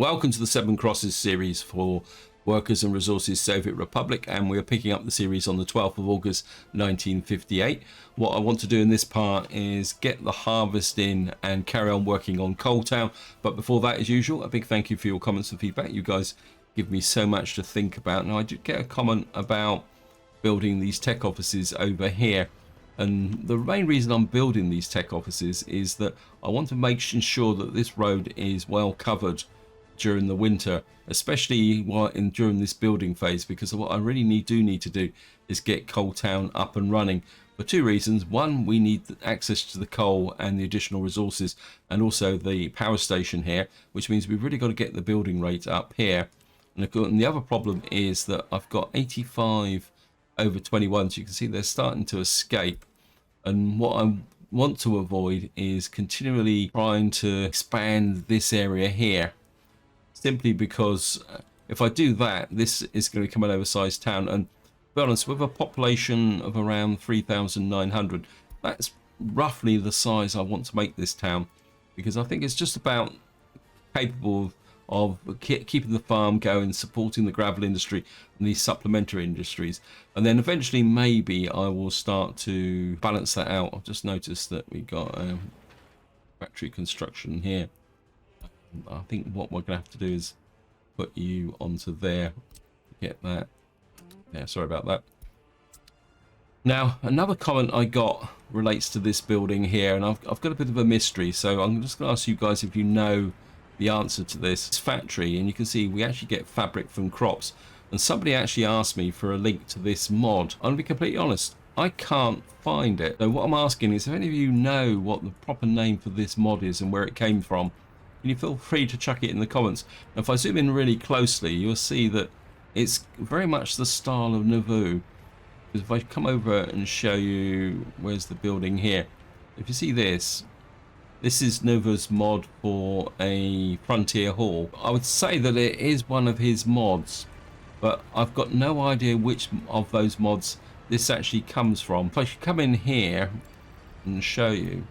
Welcome to the Seven Crosses series for Workers and Resources Soviet Republic, and we're picking up the series on the 12th of August 1958. What I want to do in this part is get the harvest in and carry on working on Coal Town. But before that, as usual, a big thank you for your comments and feedback. You guys give me so much to think about. Now, I did get a comment about building these tech offices over here. And the main reason I'm building these tech offices is that I want to make sure that this road is well covered during the winter, especially during this building phase, because what I really do need to do is get Coal Town up and running for two reasons. One, we need access to the coal and the additional resources, and also the power station here, which means we've really got to get the building rate up here. And the other problem is that I've got 85 over 21, so you can see they're starting to escape. And what I want to avoid is continually trying to expand this area here, simply because if I do that, this is going to become an oversized town. And to be honest, with a population of around 3,900, that's roughly the size I want to make this town, because I think it's just about capable of keeping the farm going, supporting the gravel industry and these supplementary industries. And then eventually maybe I will start to balance that out. I've just noticed that we got factory construction here. I think what we're going to have to do is put you onto there. Get that. Yeah, sorry about that. Now, another comment I got relates to this building here, and I've got a bit of a mystery, so I'm just going to ask you guys if you know the answer to this. This factory, and you can see we actually get fabric from crops, and somebody actually asked me for a link to this mod. I'm going to be completely honest, I can't find it. So what I'm asking is if any of you know what the proper name for this mod is and where it came from, can you feel free to chuck it in the comments. Now, if I zoom in really closely, you'll see that it's very much the style of Novu. Because if I come over and show you, where's the building here, if you see this is Novu's mod for a frontier hall. I would say that it is one of his mods, but I've got no idea which of those mods this actually comes from. If I should come in here and show you,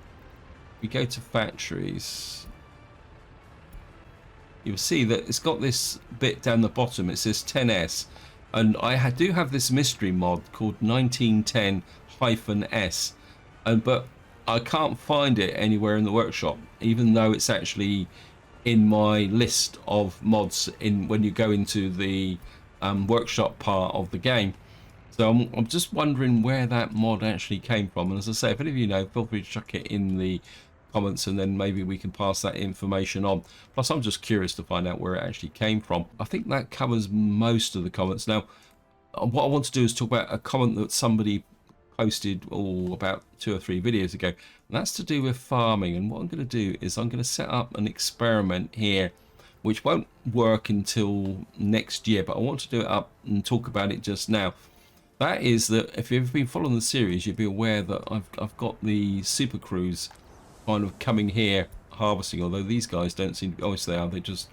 we go to factories, you'll see that it's got this bit down the bottom. It says 10S, and I do have this mystery mod called 1910-S, but I can't find it anywhere in the workshop, even though it's actually in my list of mods when you go into the workshop part of the game. So I'm just wondering where that mod actually came from. And as I say, if any of you know, feel free to chuck it in the comments, and then maybe we can pass that information on. Plus, I'm just curious to find out where it actually came from. I think that covers most of the comments. Now, what I want to do is talk about a comment that somebody posted about 2 or 3 videos ago, and that's to do with farming. And what I'm going to do is I'm going to set up an experiment here, which won't work until next year, but I want to do it up and talk about it just now. That is that if you've been following the series, you'll be aware that I've got the super crews kind of coming here harvesting, although these guys don't seem to be, obviously they're just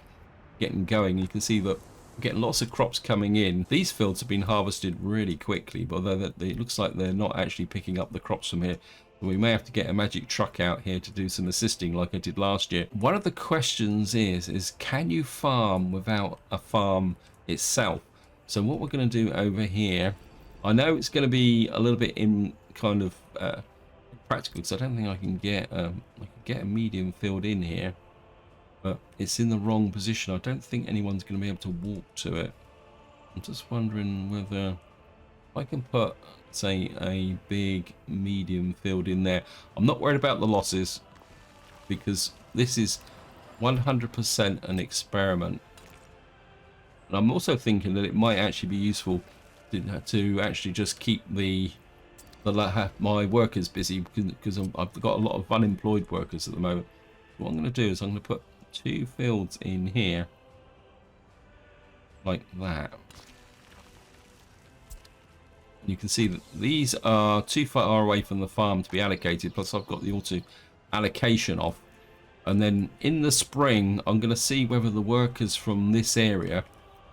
getting going. You can see that we're getting lots of crops coming in. These fields have been harvested really quickly, but it looks like they're not actually picking up the crops from here. We may have to get a magic truck out here to do some assisting like I did last year. One of the questions is can you farm without a farm itself? So what we're going to do over here, I know it's going to be a little bit in kind of practical, because I don't think I can get a medium field in here, but it's in the wrong position. I don't think anyone's going to be able to walk to it. I'm just wondering whether I can put, say, a big medium field in there. I'm not worried about the losses, because this is 100% an experiment. And I'm also thinking that it might actually be useful to actually just keep my workers busy, because I've got a lot of unemployed workers at the moment. What I'm going to do is I'm going to put 2 fields in here like that. You can see that these are too far away from the farm to be allocated, plus I've got the auto allocation off. And then in the spring I'm going to see whether the workers from this area,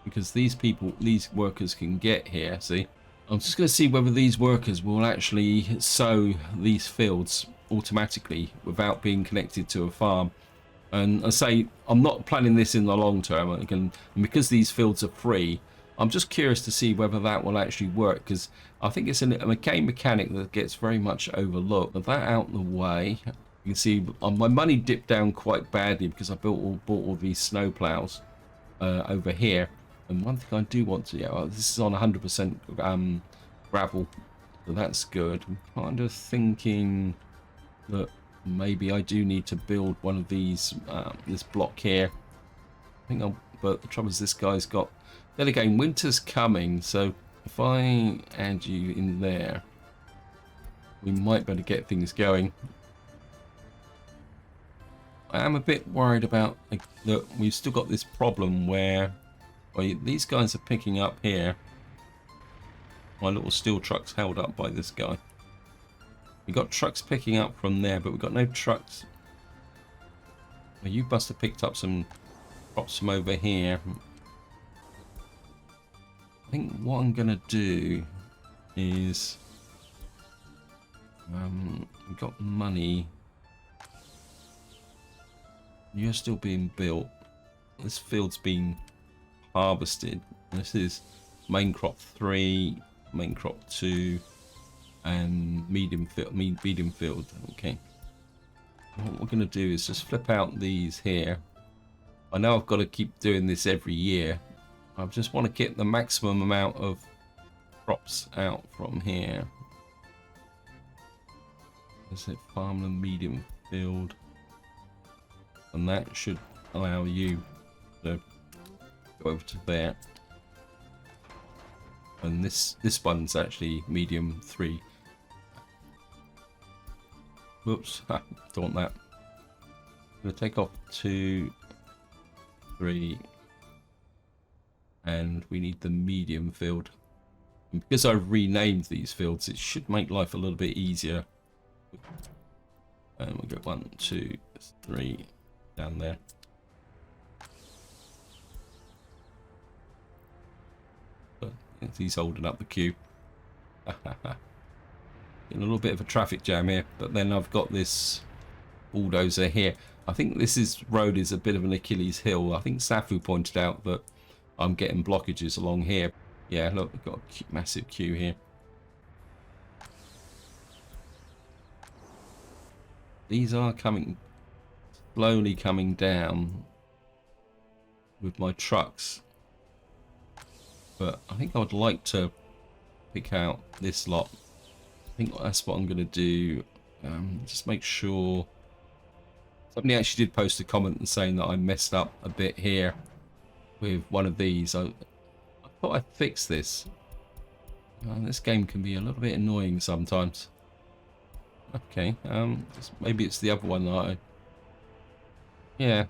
because these workers can get here, see, I'm just going to see whether these workers will actually sow these fields automatically without being connected to a farm. And I say I'm not planning this in the long term. And because these fields are free, I'm just curious to see whether that will actually work, because I think it's a game mechanic that gets very much overlooked. With that out of the way, you can see my money dipped down quite badly because I bought all these snow plows over here. And one thing I do want to, yeah, this is on 100% gravel, so that's good. I'm kind of thinking that maybe I do need to build one of these, this block here. I think but the trouble is this guy's got, then again, winter's coming, so if I add you in there, we might better get things going. I am a bit worried about that we've still got this problem where these guys are picking up here. My little steel truck's held up by this guy. We got trucks picking up from there, but we've got no trucks. Well, you must have picked up some crops from over here. I think what I'm gonna do is we've got money. You're still being built. This field's been harvested. This is main crop 3, main crop 2, and medium field. Okay. What we're gonna do is just flip out these here. I know I've got to keep doing this every year. I just want to get the maximum amount of crops out from here. Is it farmland medium field? And that should allow you to go over to there. And this one's actually medium 3. Whoops, don't want that. I'm going to take off 2, 3, and we need the medium field. And because I've renamed these fields, it should make life a little bit easier. And we'll go 1, 2, 3 down there. But he's holding up the queue. In a little bit of a traffic jam here, but then I've got this bulldozer here. I think this road is a bit of an Achilles heel. I think Safu pointed out that I'm getting blockages along here. Yeah, look, we've got a massive queue here. These are slowly coming down with my trucks, but I think I would like to pick out this lot. I think that's what I'm going to do. Just make sure. Somebody actually did post a comment and saying that I messed up a bit here with one of these. I thought I'd fix this. This game can be a little bit annoying sometimes. Okay, maybe it's the other one that yeah,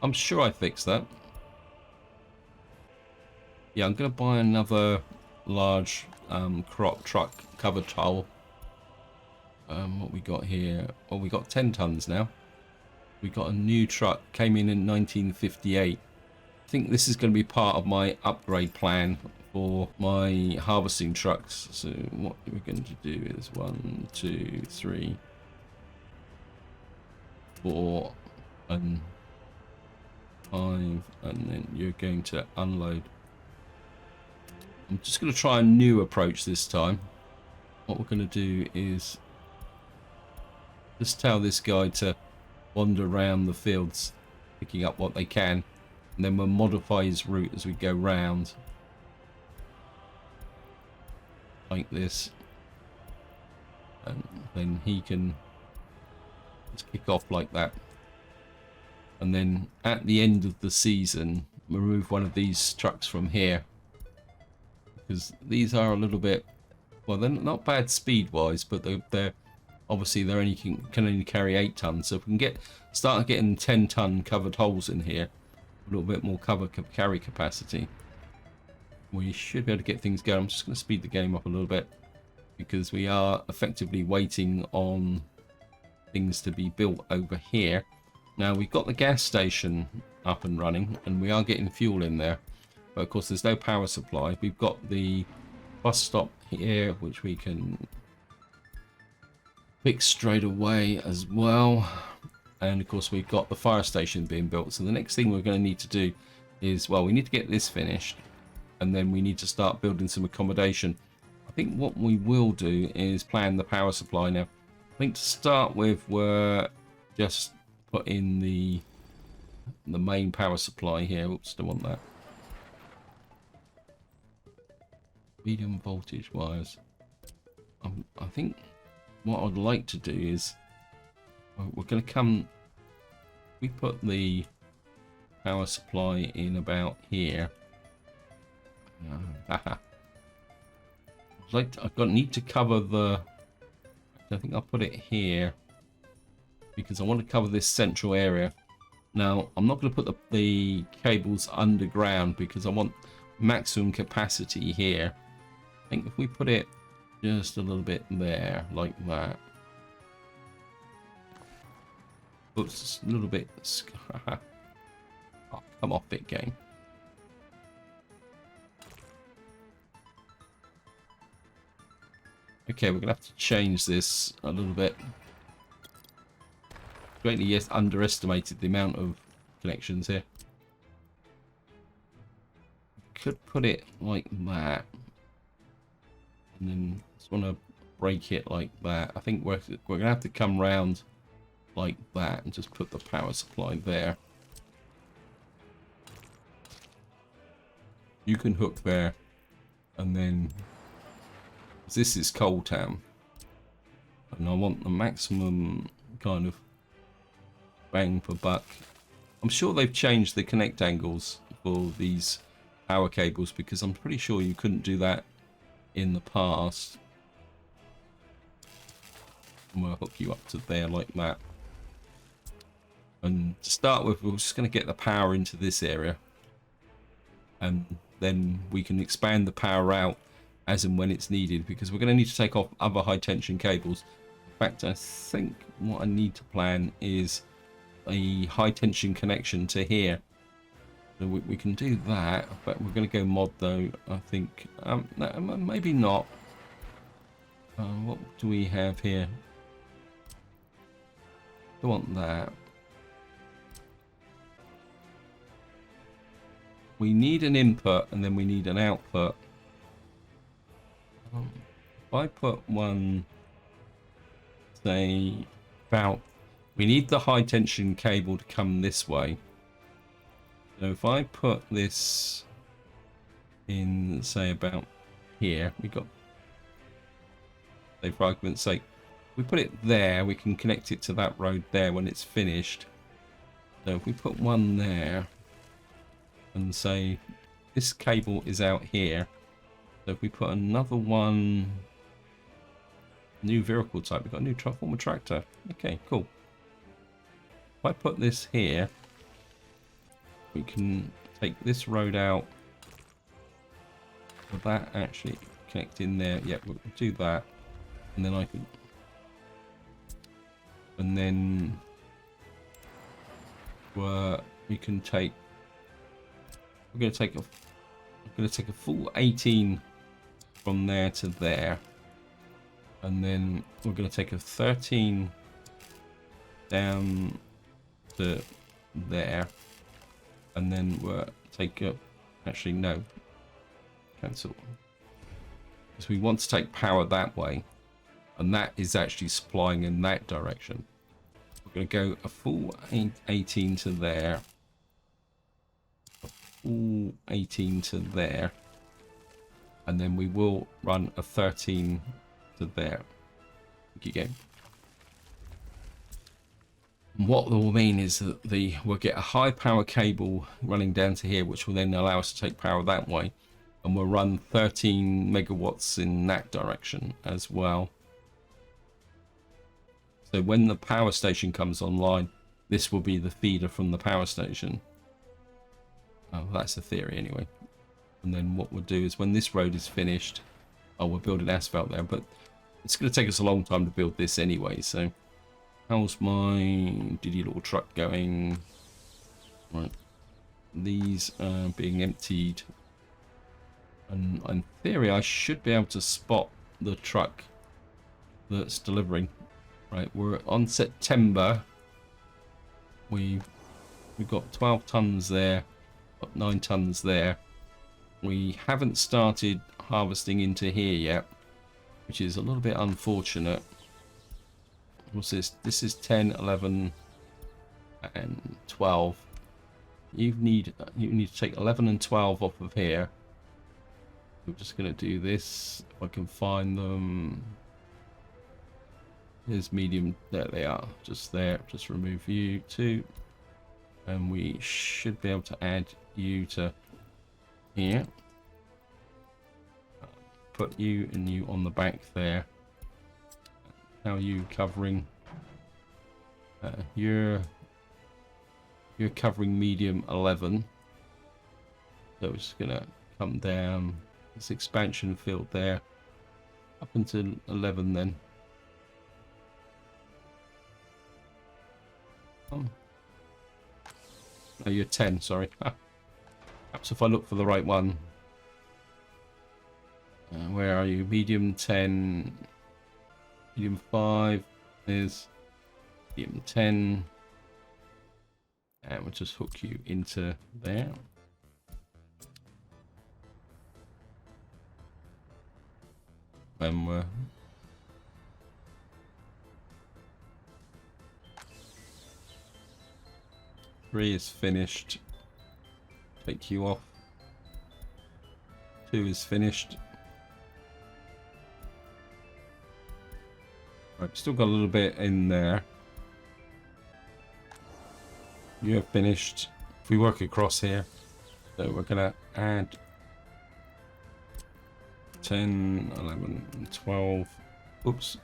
I'm sure I fixed that. Yeah, I'm going to buy another large crop truck covered hull. What we got here? Well, we got 10 tons now. We got a new truck, came in 1958. I think this is going to be part of my upgrade plan for my harvesting trucks. So what we're going to do is 1, 2, 3, 4, and 5, and then you're going to unload. I'm just going to try a new approach this time. What we're going to do is just tell this guy to wander around the fields, picking up what they can, and then we'll modify his route as we go round. Like this. And then he can just kick off like that. And then at the end of the season, remove one of these trucks from here. Because these are a little bit, well, they're not bad speed wise, but they're obviously they only can only carry 8 tons. So if we can start getting 10-ton covered holes in here, a little bit more carry capacity, we should be able to get things going. I'm just going to speed the game up a little bit because we are effectively waiting on things to be built over here. Now we've got the gas station up and running and we are getting fuel in there, but of course there's no power supply. We've got the bus stop here which we can fix straight away as well, And of course we've got the fire station being built. So the next thing we're going to need to do is, well, we need to get this finished, and then we need to start building some accommodation. I think what we will do is plan the power supply now. I think to start with, we're just put in the main power supply here. Oops, don't want that. Medium voltage wires. I think what I'd like to do is, we're going to come, we put the power supply in about here. Need to cover the, I think I'll put it here because I want to cover this central area. Now I'm not going to put the cables underground because I want maximum capacity here. I think if we put it just a little bit there like that. Oops, a little bit. Oh, come off it, game. Okay, we're gonna have to change this a little bit. Greatly underestimated the amount of connections here. Could put it like that, and then just want to break it like that. I think we're gonna have to come round like that and just put the power supply there. You can hook there, and then this is Coal Town, and I want the maximum kind of bang for buck. I'm sure they've changed the connect angles for these power cables because I'm pretty sure you couldn't do that in the past. And we'll hook you up to there like that. And to start with, we're just going to get the power into this area, and then we can expand the power out as and when it's needed, because we're going to need to take off other high tension cables. In fact, I think what I need to plan is a high tension connection to here. So we can do that, but we're going to go mod though, I think. No, maybe not. What do we have here? I want that. We need an input and then we need an output. If I put one, say, about, we need the high tension cable to come this way. So if I put this in, say, about here, we got, say, for argument's sake, we put it there, we can connect it to that road there when it's finished. So if we put one there and say this cable is out here, so if we put another one, new vehicle type, we've got a new transformer tractor. Okay, cool. If I put this here, we can take this road out. Will that actually connect in there? Yeah, we'll do that. And then I can, and then we can take, we're going to take a full 18 from there to there, and then we're going to take a 13 down to there, and then we'll take a, actually no, cancel, because we want to take power that way, and that is actually supplying in that direction. We're going to go a full 18 to there, a full 18 to there, and then we will run a 13 to there. Thank you, game. What that will mean is that we'll get a high power cable running down to here, which will then allow us to take power that way, and we'll run 13 megawatts in that direction as well. So when the power station comes online, this will be the feeder from the power station. Oh, that's the theory anyway. And then what we'll do is when this road is finished, oh, we're building asphalt there, but it's going to take us a long time to build this anyway. So how's my diddy little truck going? Right, these are being emptied, and in theory I should be able to spot the truck that's delivering. Right, we're on September, we've got 12 tons there, got 9 tons there. We haven't started harvesting into here yet, which is a little bit unfortunate. What's this? This is 10, 11, and 12. You need to take 11 and 12 off of here. I'm just going to do this if I can find them. Here's medium. There they are. Just there. Just remove you 2. And we should be able to add you to here. Put you and you on the back there. How are you covering? You're covering medium 11. So we're just gonna come down this expansion field there up until 11 then. Oh. No, you're 10, sorry. Perhaps if I look for the right one. Where are you? Medium 10, medium 5 is medium 10. And we'll just hook you into there. And we're 3 is finished. Take you off. 2 is finished. Right, still got a little bit in there. You have finished. If we work across here, so we're gonna add 10, 11, and 12. Oops.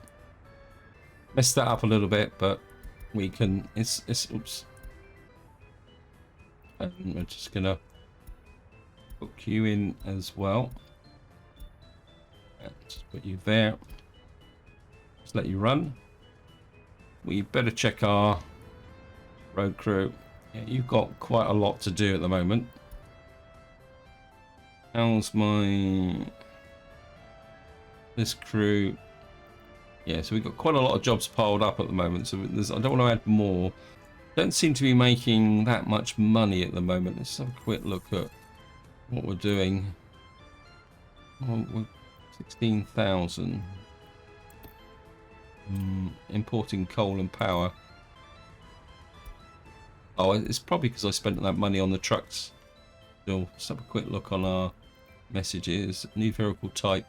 Messed that up a little bit, but we can. It's oops. And we're just gonna hook you in as well. And just put you there. Just let you run. We better check our road crew. Yeah, you've got quite a lot to do at the moment. How's this crew? Yeah, so we've got quite a lot of jobs piled up at the moment. So I don't want to add more. Don't seem to be making that much money at the moment. Let's have a quick look at what we're doing. Well, we're 16,000. Importing coal and power. Oh, it's probably because I spent that money on the trucks. So let's have a quick look on our messages. New vehicle type.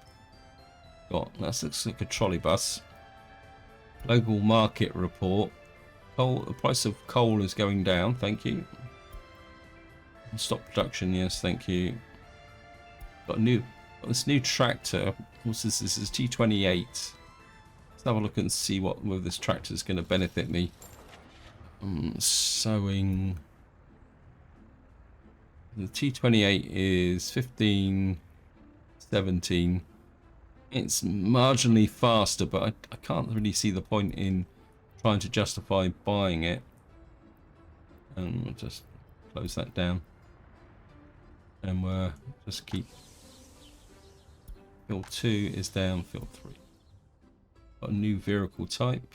That looks like a trolley bus. Global market report. Coal. The price of coal is going down. Thank you. Stop production. Yes, thank you. Got this new tractor. What's this? This is T28. Let's have a look and see whether this tractor is going to benefit me. Sowing. The T28 is 15, 17. It's marginally faster, but I can't really see the point in trying to justify buying it. And we'll just close that down. And we'll just keep. Field 2 is down, field 3. Got a new vehicle type.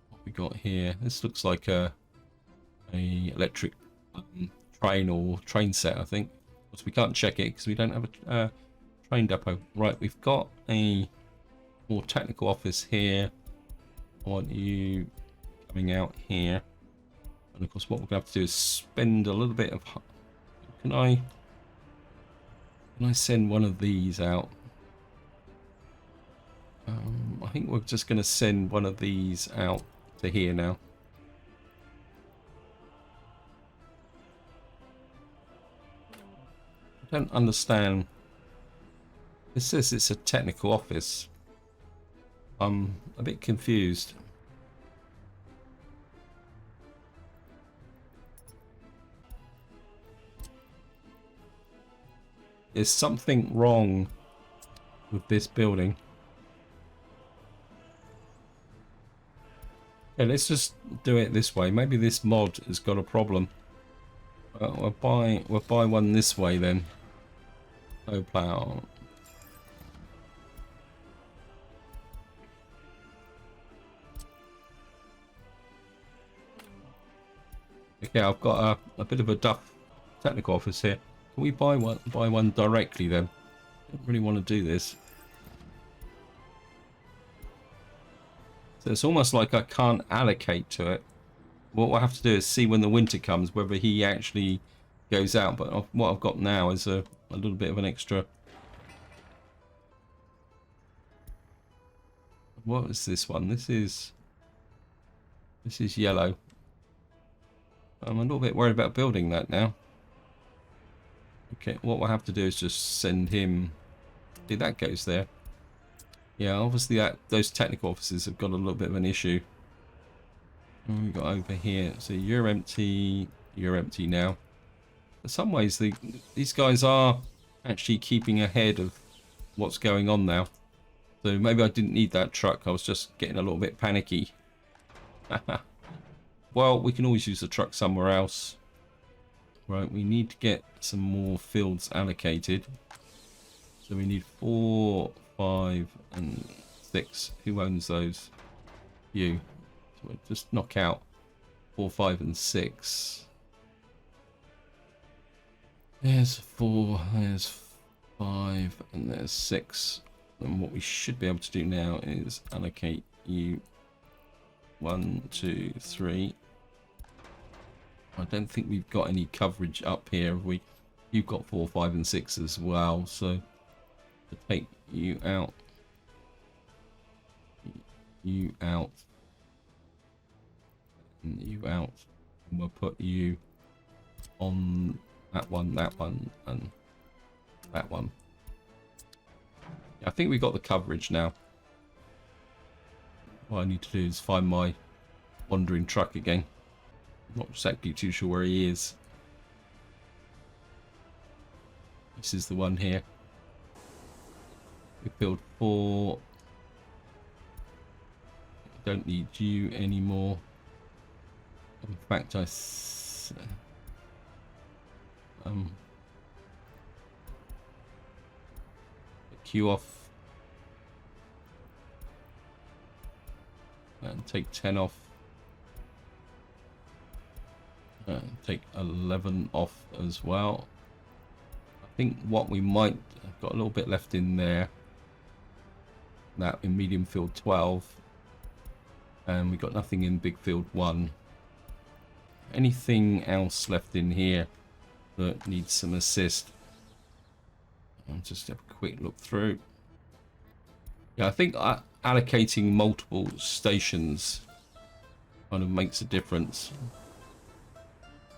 What we got here? This looks like a electric train or train set, I think. But we can't check it because we don't have a train depot. Right, we've got a more technical office here. I want you coming out here. And of course what we're going to have to do is spend a little bit of... Can I send one of these out? I think we're just going to send one of these out to here now. I don't understand. It says it's a technical office. I'm a bit confused. There's something wrong with this building. Okay, let's just do it this way. Maybe this mod has got a problem. We'll buy one this way then. No plow. Okay, I've got a bit of a duff technical office here. Can we buy one directly then? I don't really want to do this. So it's almost like I can't allocate to it. What we'll have to do is see when the winter comes whether he actually goes out. But what I've got now is a little bit of an extra. What is this one? This is yellow. I'm a little bit worried about building that now. Okay, what we'll have to do is just send him. See, that goes there. Yeah, obviously those technical offices have got a little bit of an issue. What have we got over here? So you're empty now. In some ways, these guys are actually keeping ahead of what's going on now. So maybe I didn't need that truck. I was just getting a little bit panicky. Well, we can always use the truck somewhere else. Right, we need to get some more fields allocated. So we need 4, 5, and 6. Who owns those? You. So we'll just knock out 4, 5, and 6. There's 4, there's 5, and there's 6. And what we should be able to do now is allocate you 1, 2, 3. I don't think we've got any coverage up here. You've got 4, 5, and 6 as well. So to take you out, and you out, and we'll put you on that one, and that one. I think we got the coverage now. What I need to do is find my wandering truck again. Not exactly too sure where he is. This is the one here. We build 4. Don't need you anymore. In fact, queue off and take 10 off. Take 11 off as well. I think what we might have got a little bit left in there. That in medium field 12, and we got nothing in big field 1. Anything else left in here that needs some assist? I'll just have a quick look through. Yeah, I think allocating multiple stations kind of makes a difference.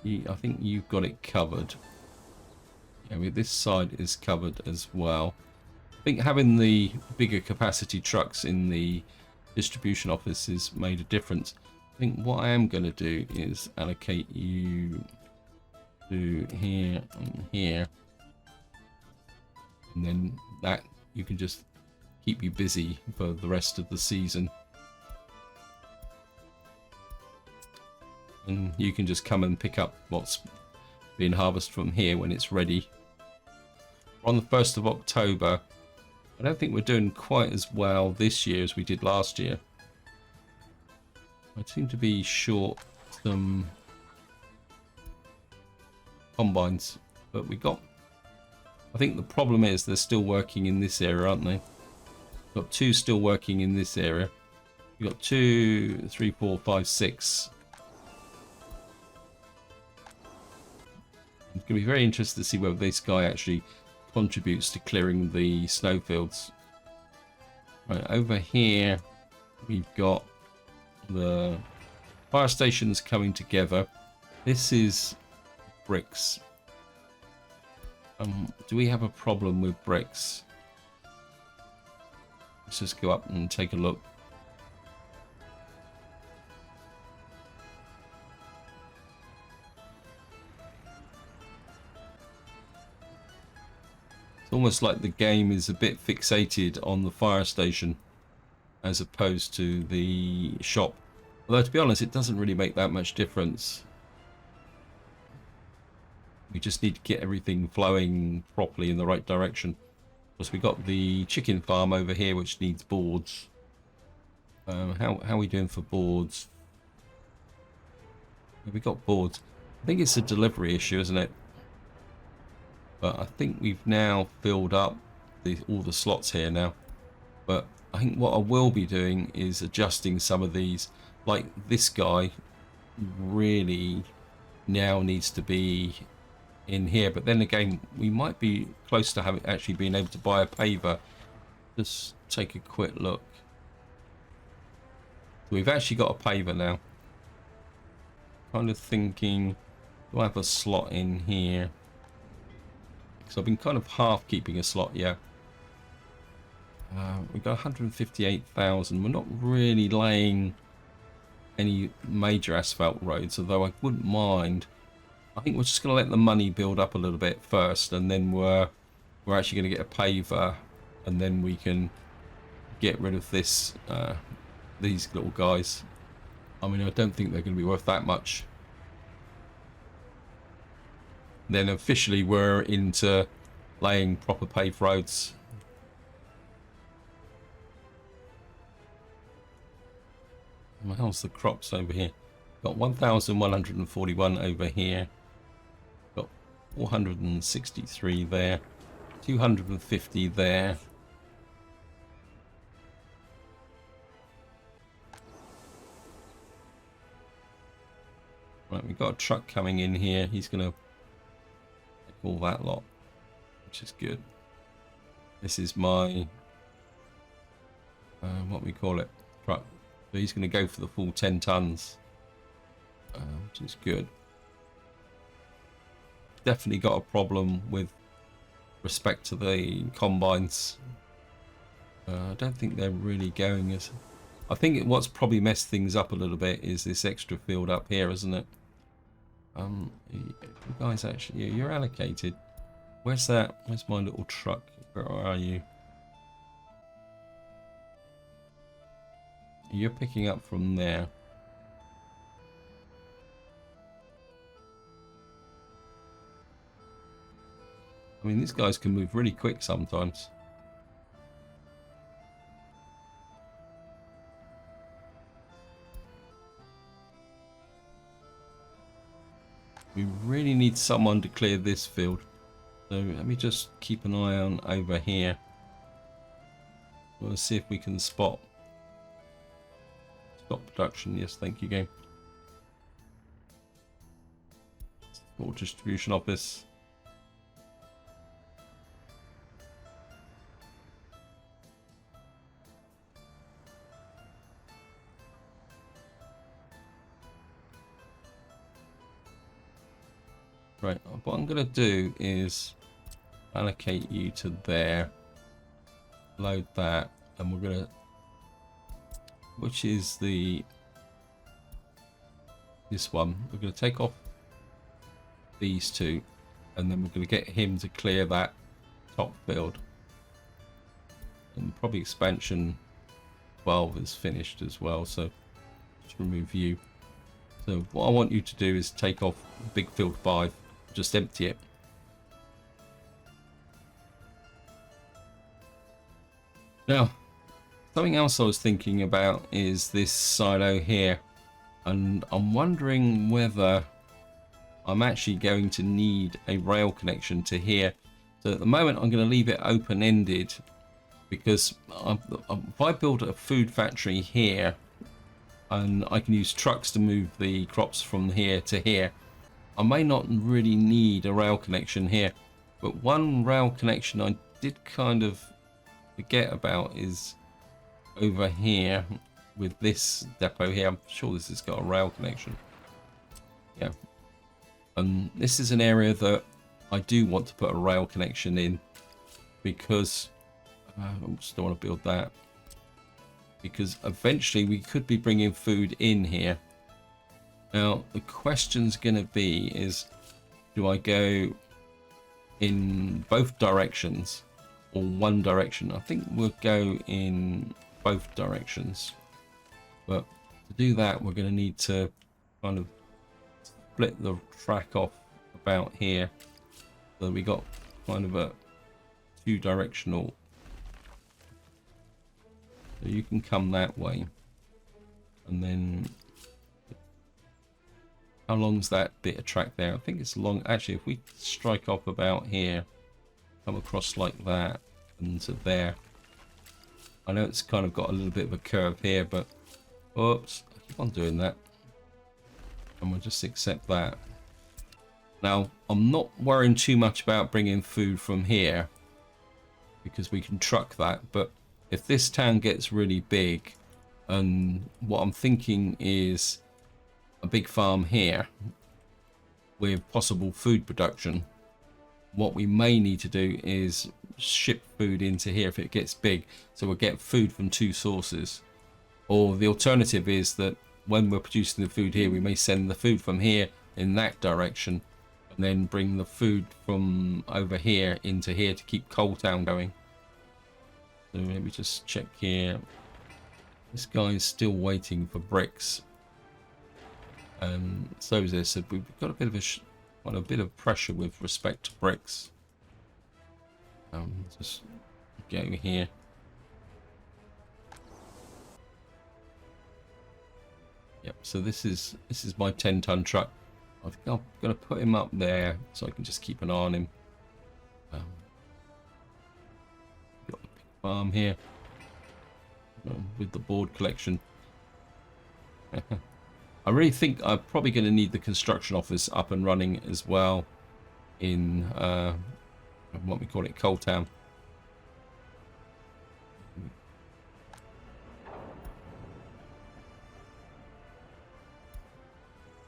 I think you've got it covered. Yeah, with this side is covered as well. I think having the bigger capacity trucks in the distribution office has made a difference. I think what I am going to do is allocate you to here and here. And then that you can just keep you busy for the rest of the season. And you can just come and pick up what's being harvested from here when it's ready. On the 1st of October, I don't think we're doing quite as well this year as we did last year. I seem to be short some combines, but we got. I think the problem is they're still working in this area, aren't they? Got 2 still working in this area. We've got 2, 3, 4, 5, 6. It's going to be very interesting to see whether this guy actually contributes to clearing the snowfields. Right, over here we've got the fire stations coming together. This is bricks. Do we have a problem with bricks? Let's just go up and take a look. It's almost like the game is a bit fixated on the fire station as opposed to the shop. Although to be honest, it doesn't really make that much difference. We just need to get everything flowing properly in the right direction. Plus we got the chicken farm over here which needs boards. How are we doing for boards? We got boards. I think it's a delivery issue, isn't it? But I think we've now filled up all the slots here now. But I think what I will be doing is adjusting some of these. Like this guy really now needs to be in here. But then again, we might be close to having actually being able to buy a paver. Just take a quick look. We've actually got a paver now. Kind of thinking, do I have a slot in here? Because I've been kind of half keeping a slot, yeah. We've got 158,000. We're not really laying any major asphalt roads, although I wouldn't mind. I think we're just going to let the money build up a little bit first, and then we're actually going to get a paver, and then we can get rid of this these little guys. I mean, I don't think they're going to be worth that much. Then officially we're into laying proper paved roads. How's the crops over here? Got 1,141 over here. Got 463 there. 250 there. Right, we've got a truck coming in here. He's going to take all that lot, which is good. This is my, what we call it, truck. So he's going to go for the full 10 tons, which is good. Definitely got a problem with respect to the combines. I don't think they're really going as... I think what's probably messed things up a little bit is this extra field up here, isn't it? You guys actually, you're allocated. Where's that? Where's my little truck? Where are you? You're picking up from there. I mean, these guys can move really quick sometimes. We really need someone to clear this field. So let me just keep an eye on over here. We'll see if we can spot. Stop production. Yes, thank you, game. Sport distribution office. Right, what I'm going to do is allocate you to there, load that, and we're going to, which is this one, we're going to take off these two, and then we're going to get him to clear that top field. And probably expansion 12 is finished as well, so just remove you. So what I want you to do is take off big field 5. Just empty it. Now, something else I was thinking about is this silo here, and I'm wondering whether I'm actually going to need a rail connection to here. So at the moment I'm going to leave it open-ended, because if I build a food factory here and I can use trucks to move the crops from here to here, I may not really need a rail connection here, but one rail connection I did kind of forget about is over here with this depot here. I'm sure this has got a rail connection. Yeah. And this is an area that I do want to put a rail connection in, because I just don't want to build that, because eventually we could be bringing food in here. Now the question's going to be is, do I go in both directions or one direction? I think we'll go in both directions, but to do that we're going to need to kind of split the track off about here, so we got kind of a two-directional. So you can come that way, and then How long's that bit of track there? I think it's long. Actually, if we strike off about here, come across like that, and to there. I know it's kind of got a little bit of a curve here, but oops, I keep on doing that. And we'll just accept that. Now, I'm not worrying too much about bringing food from here, because we can truck that. But if this town gets really big, and what I'm thinking is a big farm here with possible food production, what we may need to do is ship food into here if it gets big, so we'll get food from two sources. Or the alternative is that when we're producing the food here, we may send the food from here in that direction and then bring the food from over here into here to keep Coal Town going. So let me just check here. This guy is still waiting for bricks. So is this. So we've got a bit of a bit of pressure with respect to bricks. Just go here. Yep. So this is my 10-ton truck. I think I'm going to put him up there so I can just keep an eye on him. Got the pig farm here with the board collection. I really think I'm probably going to need the construction office up and running as well in what we call it, Coal Town.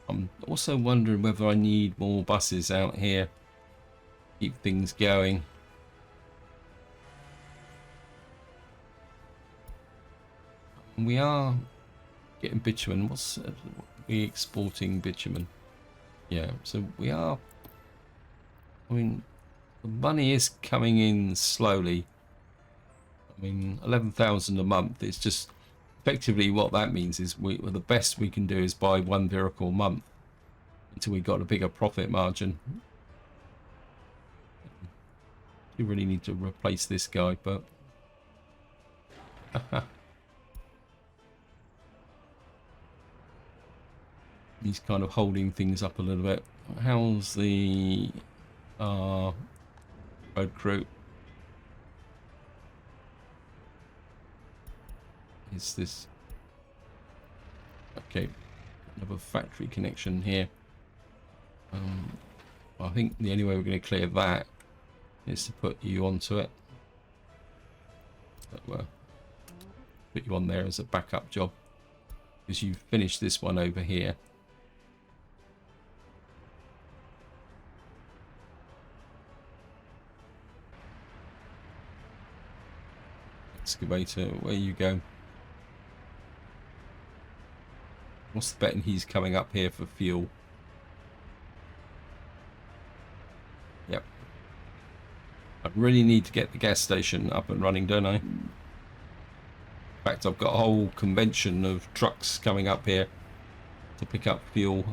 I'm also wondering whether I need more buses out here, keep things going. We are getting bitumen. What's we exporting bitumen? Yeah, so we are. I mean, the money is coming in slowly. I mean, 11,000 a month. It's just effectively what that means is the best we can do is buy one vehicle a month until we got a bigger profit margin. You really need to replace this guy, but. He's kind of holding things up a little bit. How's the road crew? Is this okay? Another factory connection here. I think the only way we're going to clear that is to put you onto it. But, put you on there as a backup job because you finished this one over here. Excavator, where you go? What's the betting he's coming up here for fuel? Yep. I really need to get the gas station up and running, don't I? In fact, I've got a whole convention of trucks coming up here to pick up fuel.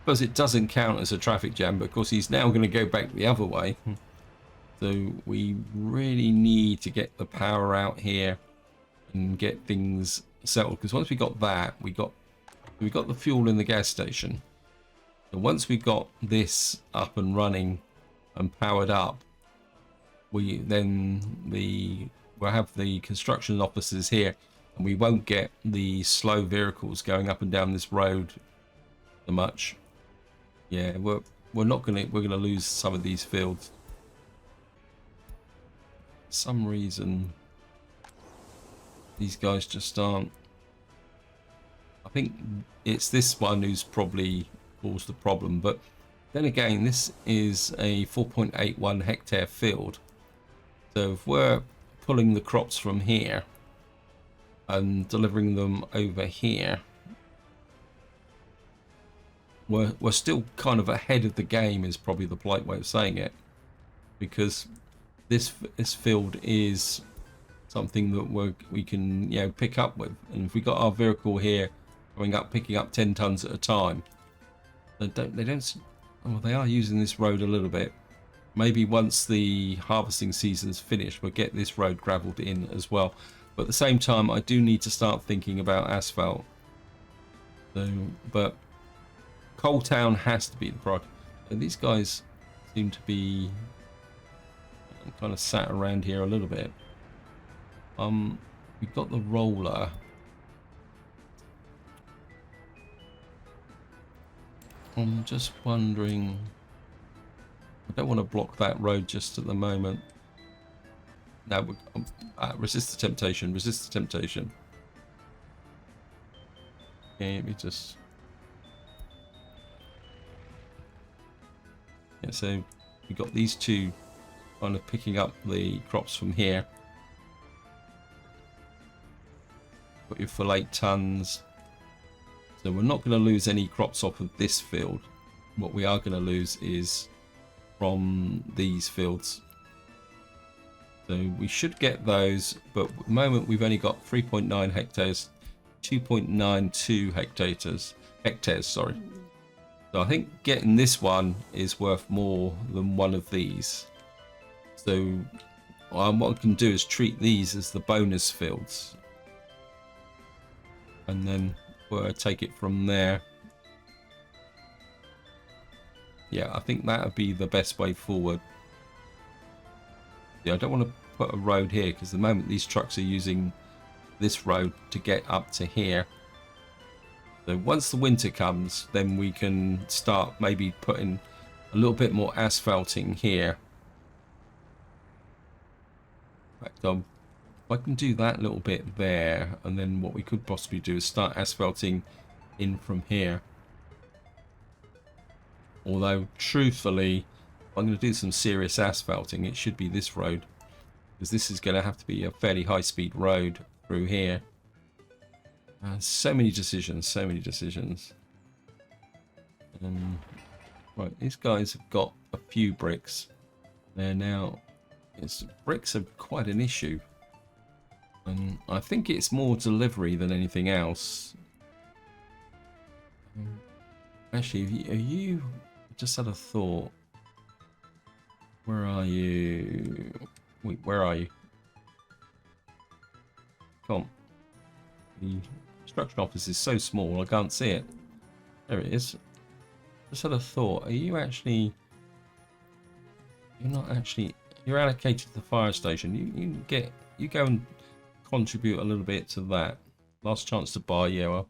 Because it doesn't count as a traffic jam, but of course he's now going to go back the other way. So we really need to get the power out here and get things settled. Because once we got that, we got the fuel in the gas station. So once we got this up and running and powered up, we'll have the construction offices here, and we won't get the slow vehicles going up and down this road so much. Yeah, we're gonna lose some of these fields. For some reason these guys just aren't. I think it's this one who's probably caused the problem, but then again, this is a 4.81 hectare field. So if we're pulling the crops from here and delivering them over here, we're still kind of ahead of the game, is probably the polite way of saying it, because this field is something that we can pick up with, and if we got our vehicle here going up picking up 10 tons at a time, they don't well, they are using this road a little bit maybe once the harvesting season's finished, we'll get this road gravelled in as well. But at the same time, I do need to start thinking about asphalt. So, but Coal Town has to be the priority. These guys seem to be kind of sat around here a little bit. We've got the roller. I'm just wondering. I don't want to block that road just at the moment. No, resist the temptation. Resist the temptation. Okay, let me just. Yeah, so we've got these two kind of picking up the crops from here. Got your full 8 tons. So we're not going to lose any crops off of this field. What we are going to lose is from these fields. So we should get those, but at the moment we've only got 3.9 hectares, 2.92 hectares, sorry. So I think getting this one is worth more than one of these. So what I can do is treat these as the bonus fields. And then we'll take it from there. Yeah, I think that would be the best way forward. Yeah, I don't want to put a road here because at the moment these trucks are using this road to get up to here. So once the winter comes, then we can start maybe putting a little bit more asphalting here. In fact, I can do that little bit there, and then what we could possibly do is start asphalting in from here. Although, truthfully, if I'm going to do some serious asphalting, it should be this road, because this is going to have to be a fairly high-speed road through here. So many decisions, so many decisions. Right, these guys have got a few bricks. They're now... bricks are quite an issue. And I think it's more delivery than anything else. Actually, are you... I just had a thought. Where are you? Wait, where are you? Come on. The construction office is so small, I can't see it. There it is. Just had a thought. Are you actually... You're not actually... You're allocated to the fire station. You go and contribute a little bit to that. Last chance to buy, yeah. Well,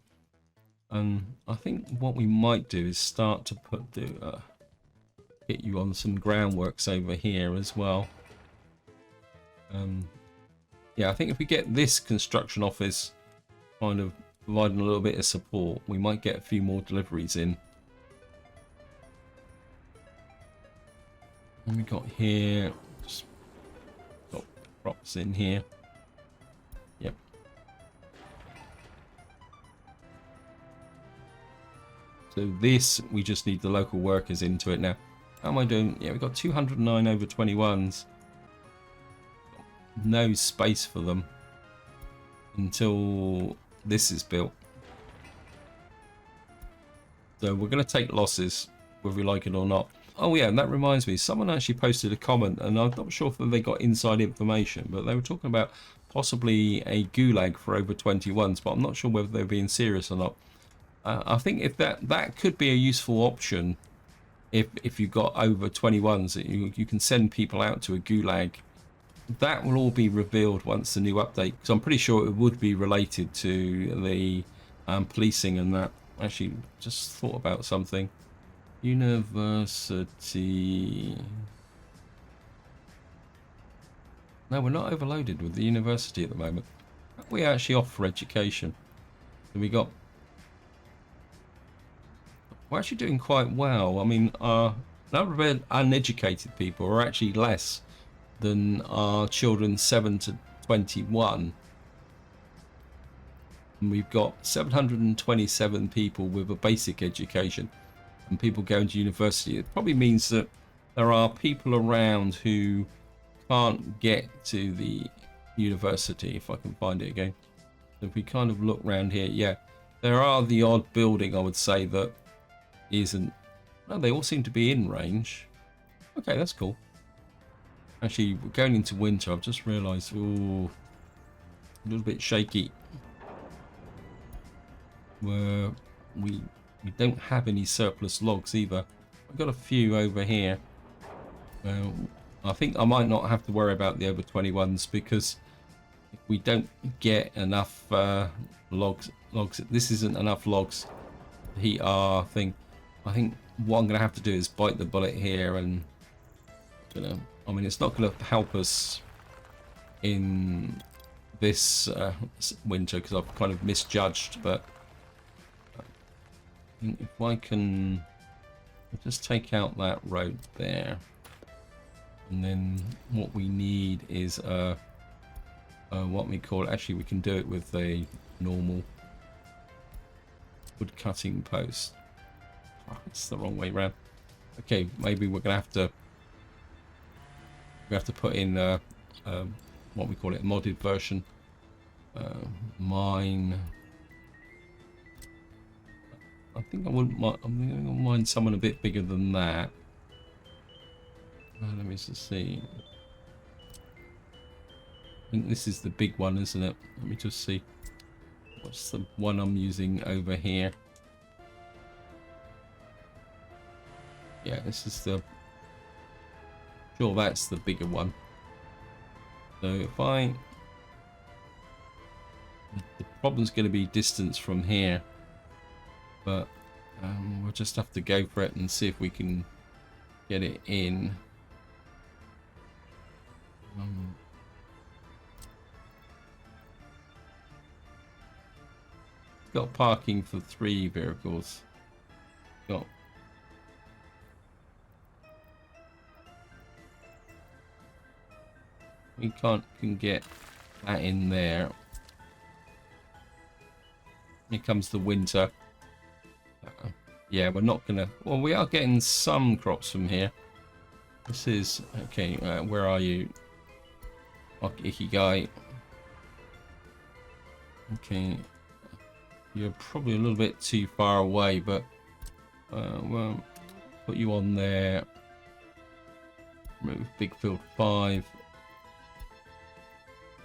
I think what we might do is start to get you on some groundworks over here as well. Yeah, I think if we get this construction office kind of providing a little bit of support, we might get a few more deliveries in. And we got here, just got crops in here. Yep. So this, we just need the local workers into it now. How am I doing? Yeah, we've got 209 over 21s. No space for them until this is built. So we're going to take losses, whether we like it or not. Oh yeah, and that reminds me, someone actually posted a comment, and I'm not sure if they got inside information, but they were talking about possibly a gulag for over 21s, but I'm not sure whether they're being serious or not. I think if that could be a useful option if you've got over 21s, that you can send people out to a gulag. That will all be revealed once the new update, because I'm pretty sure it would be related to the policing and that. Actually, just thought about something. University. No, we're not overloaded with the university at the moment. We actually offer education. So we got... We're actually doing quite well. I mean, our number of uneducated people are actually less than our children 7 to 21. And we've got 727 people with a basic education and people going to university. It probably means that there are people around who can't get to the university, if I can find it again. So if we kind of look around here, yeah, there are the odd building, I would say, that isn't... No, they all seem to be in range. Okay, that's cool. Actually, we're going into winter. I've just realised, ooh, a little bit shaky. Where we don't have any surplus logs either. I've got a few over here. I think I might not have to worry about the over 21s because if we don't get enough logs, this isn't enough logs to heat our thing. I think what I'm going to have to do is bite the bullet here, and I mean, it's not going to help us in this winter because I've kind of misjudged, but if I can just take out that road there, and then what we need is what we call, actually we can do it with a normal wood cutting post. Oh, it's the wrong way around. Okay, maybe we're gonna have to put in what we call it, a modded version. Mine. I think I wouldn't mind. I'm gonna mind someone a bit bigger than that. Let me just see. I think this is the big one, isn't it? Let me just see. What's the one I'm using over here? Yeah, this is the... Sure, that's the bigger one. So if I... The problem's going to be distance from here. But we'll just have to go for it and see if we can get it in. Got parking for 3 vehicles. Got we can get that in there. Here comes the winter. Yeah, we're not gonna. Well, we are getting some crops from here. This is okay. Where are you, icky guy? Okay, you're probably a little bit too far away, but we'll put you on there. Move big field 5,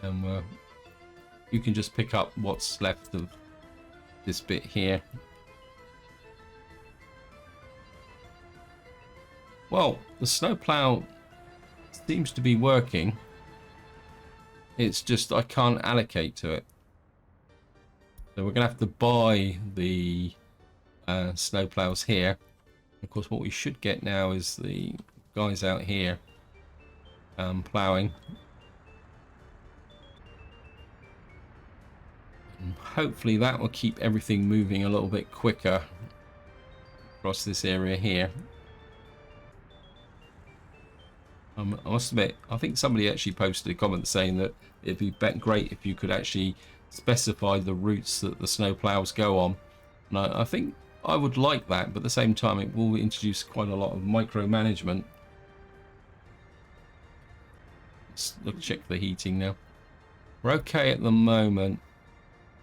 and you can just pick up what's left of this bit here. Well, the snowplow seems to be working. It's just I can't allocate to it. So we're going to have to buy the snowplows here. Of course, what we should get now is the guys out here ploughing. And hopefully that will keep everything moving a little bit quicker across this area here. I must admit, I think somebody actually posted a comment saying that it'd be great if you could actually specify the routes that the snowplows go on. And I think I would like that, but at the same time it will introduce quite a lot of micromanagement. Let's check the heating now. We're okay at the moment.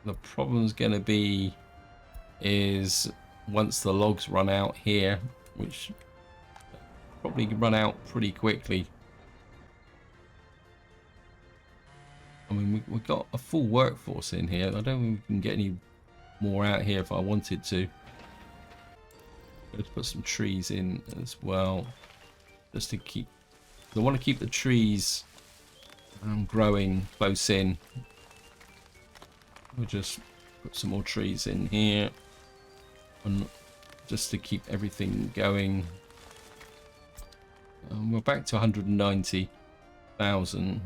The problem's going to be is once the logs run out here, which probably run out pretty quickly. I mean, we've got a full workforce in here. I don't think we can get any more out here if I wanted to. Let's put some trees in as well, just to keep. I want to keep the trees growing close in. We'll just put some more trees in here, and just to keep everything going. We're back to 190,000.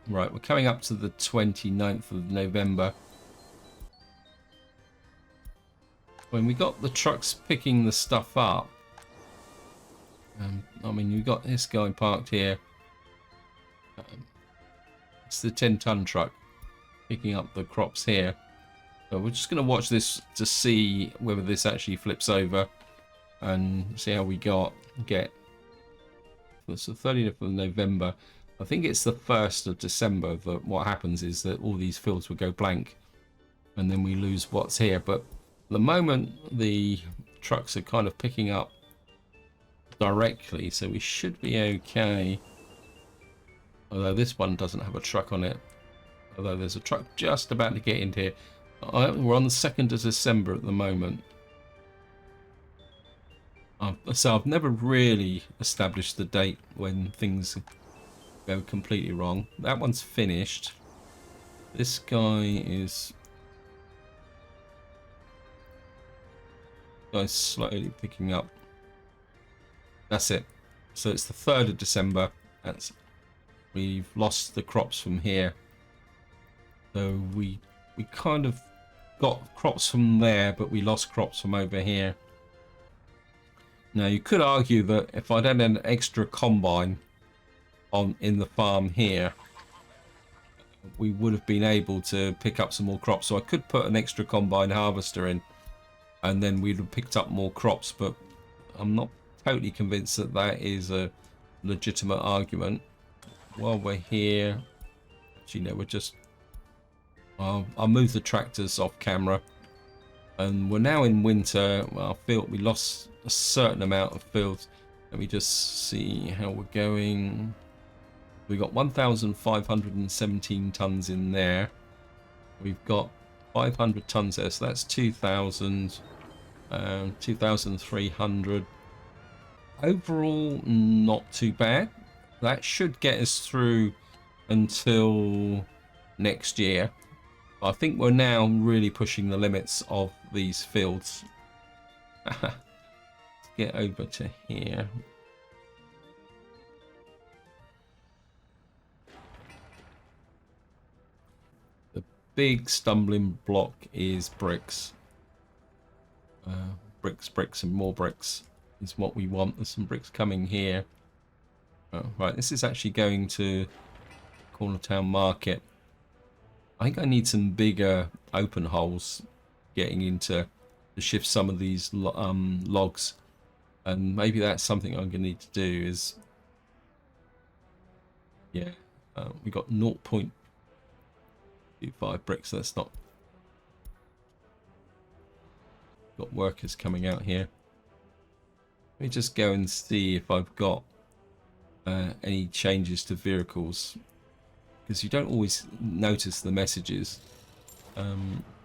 Right, we're coming up to the 29th of November. When we got the trucks picking the stuff up, I mean, you got this guy parked here. It's the 10-ton truck picking up the crops here. So we're just going to watch this to see whether this actually flips over and see how we get. It's the 30th of November. I think it's the 1st of December that what happens is that all these fields will go blank and then we lose what's here. But at the moment the trucks are kind of picking up directly, so we should be okay. Although this one doesn't have a truck on it. Although there's a truck just about to get into here. We're on the 2nd of December at the moment. So I've never really established the date when things go completely wrong. That one's finished. This guy is... Guy's slowly picking up. That's it. So it's the 3rd of December. We've lost the crops from here. So we kind of got crops from there, but we lost crops from over here. Now you could argue that if I'd had an extra combine in the farm here, we would have been able to pick up some more crops. So I could put an extra combine harvester in, and then we'd have picked up more crops. But I'm not totally convinced that that is a legitimate argument. While we're here, actually no, we're just... I'll move the tractors off camera, and we're now in winter. Well, we lost a certain amount of fields. Let me just see how we're going. We got 1,517 tons in there. We've got 500 tons there, so that's 2,000, 2,300. Overall, not too bad. That should get us through until next year. I think we're now really pushing the limits of these fields. Let's get over to here. The big stumbling block is bricks. Bricks, and more bricks is what we want. There's some bricks coming here. Oh, right, this is actually going to Cornertown Market. I think I need some bigger open holes getting into to shift some of these logs, and maybe that's something I'm going to need to do. Is we got 0.25 bricks. So that's not. Got workers coming out here. Let me just go and see if I've got any changes to vehicles, because you don't always notice the messages.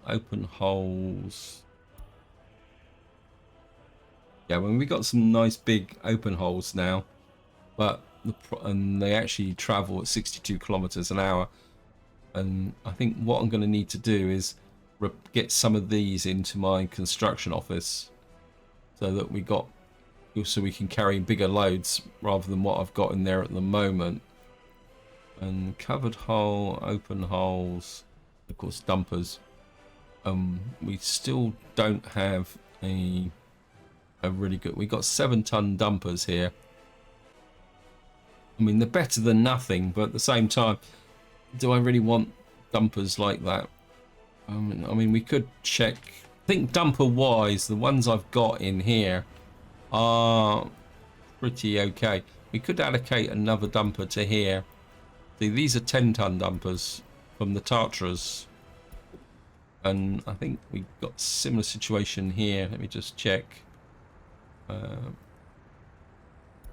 Open holes. Yeah, when we got some nice big open holes now, but and they actually travel at 62 kilometers an hour. And I think what I'm going to need to do is get some of these into my construction office, so that we can carry bigger loads rather than what I've got in there at the moment. And covered hole, open holes, of course dumpers. We still don't have a really good... We got 7-ton dumpers here. I mean, they're better than nothing, but at the same time, do I really want dumpers like that? I mean, we could check. I think dumper wise, the ones I've got in here are pretty okay. We could allocate another dumper to here. See, these are 10-ton dumpers from the Tatras, and I think we've got a similar situation here. Let me just check. I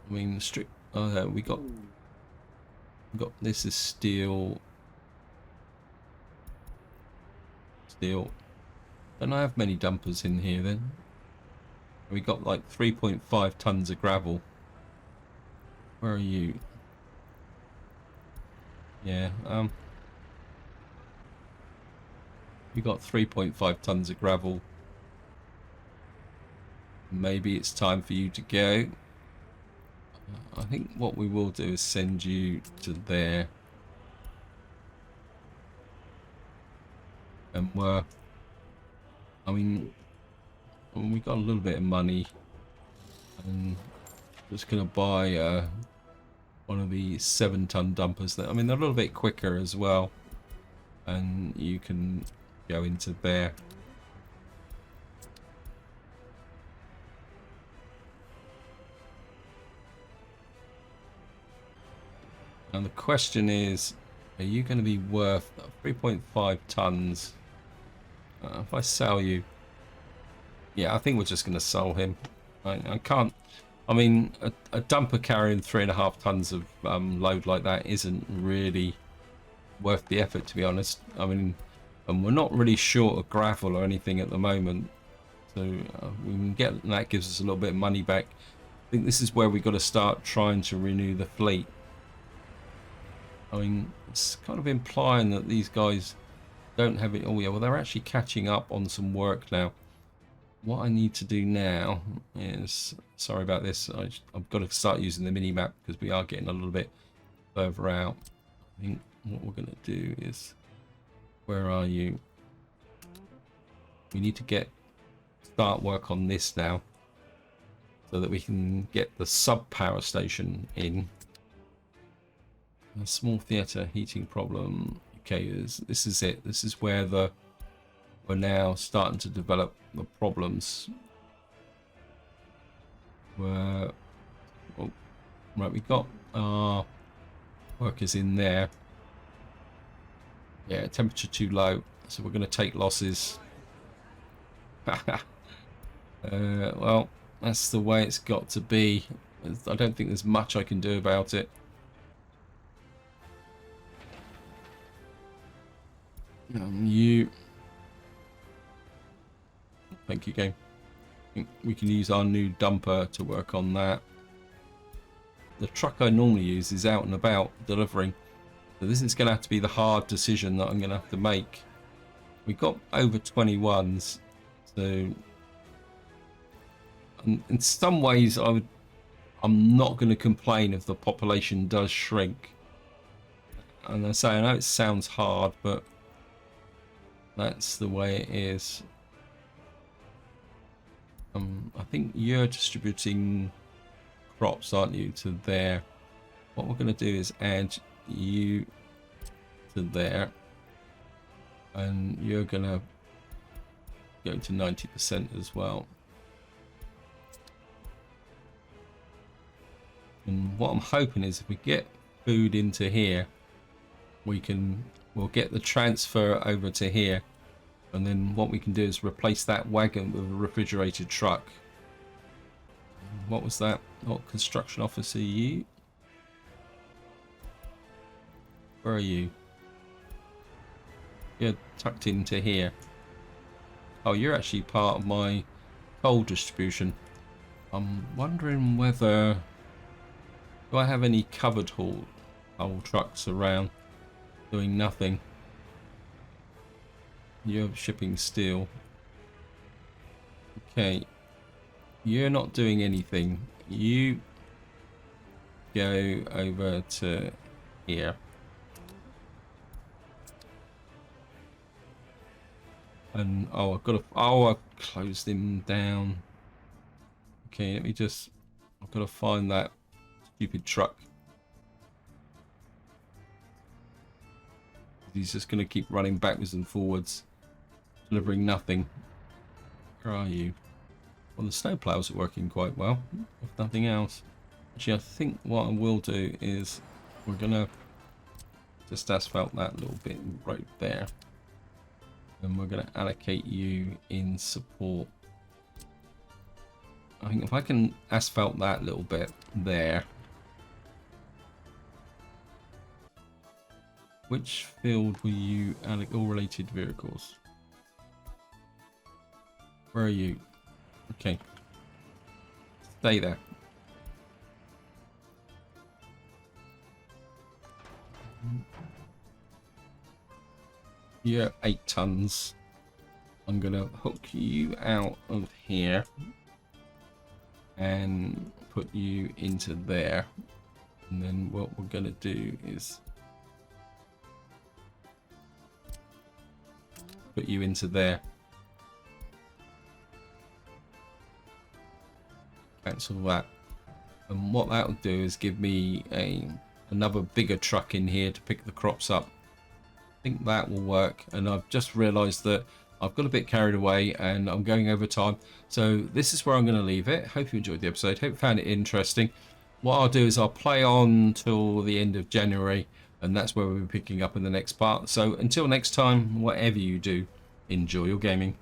mean, we got this is steel. Don't I have many dumpers in here then? We got like 3.5 tons of gravel. Where are you? Yeah, we got 3.5 tons of gravel. Maybe it's time for you to go. I think what we will do is send you to there. And I mean, we got a little bit of money, and just gonna buy one of the 7-ton dumpers. I mean, they're a little bit quicker as well, and you can go into there. And the question is, are you going to be worth 3.5 tons? If I sell you, yeah, I think we're just going to sell him. I can't. I mean, a dumper carrying 3.5 tons of load like that isn't really worth the effort, to be honest. I mean, and we're not really short of gravel or anything at the moment, so we can get that. Gives us a little bit of money back. I think this is where we got to start trying to renew the fleet. I mean, it's kind of implying that these guys don't have it. Oh yeah, well they're actually catching up on some work now. What I need to do now is, sorry about this, I've got to start using the mini map because we are getting a little bit further out. I think what we're going to do is, where are you? We need to start work on this now so that we can get the sub power station in. A small theatre heating problem. Okay, this is it. This is where we're now starting to develop the problems. Where, oh, right, we got our workers in there. Yeah, temperature too low, so we're going to take losses. Well, that's the way it's got to be. I don't think there's much I can do about it. You. Thank you, game. We can use our new dumper to work on that. The truck I normally use is out and about delivering. So this is going to have to be the hard decision that I'm going to have to make. We've got over 21s. So in some ways I'm not going to complain if the population does shrink. And I know it sounds hard, but that's the way it is. I think you're distributing crops, aren't you, to there. What we're going to do is add you to there, and you're going to go to 90% as well. And what I'm hoping is if we get food into here, we'll get the transfer over to here. And then what we can do is replace that wagon with a refrigerated truck. What was that? What construction officer are you? Where are you? You're tucked into here. Oh, you're actually part of my coal distribution. I'm wondering whether... Do I have any covered haul trucks around doing nothing? You're shipping steel. Okay. You're not doing anything. You go over to here. And I've closed him down. Okay, let me just, I've got to find that stupid truck. He's just going to keep running backwards and forwards, delivering nothing. Where are you? Well, the snowplows are working quite well, if nothing else. Actually, I think what I will do is we're going to just asphalt that little bit right there. And we're going to allocate you in support. I think if I can asphalt that little bit there. Which field were you allocate all related vehicles? Where are you? Okay. Stay there. You're 8 tons. I'm gonna hook you out of here and put you into there. And then what we're gonna do is put you into there. Cancel that. And what that will do is give me another bigger truck in here to pick the crops up. I think that will work. And I've just realized that I've got a bit carried away and I'm going over time. So this is where I'm going to leave it. Hope you enjoyed the episode. Hope you found it interesting. What I'll do is I'll play on till the end of January, and that's where we'll be picking up in the next part. So until next time, whatever you do, enjoy your gaming.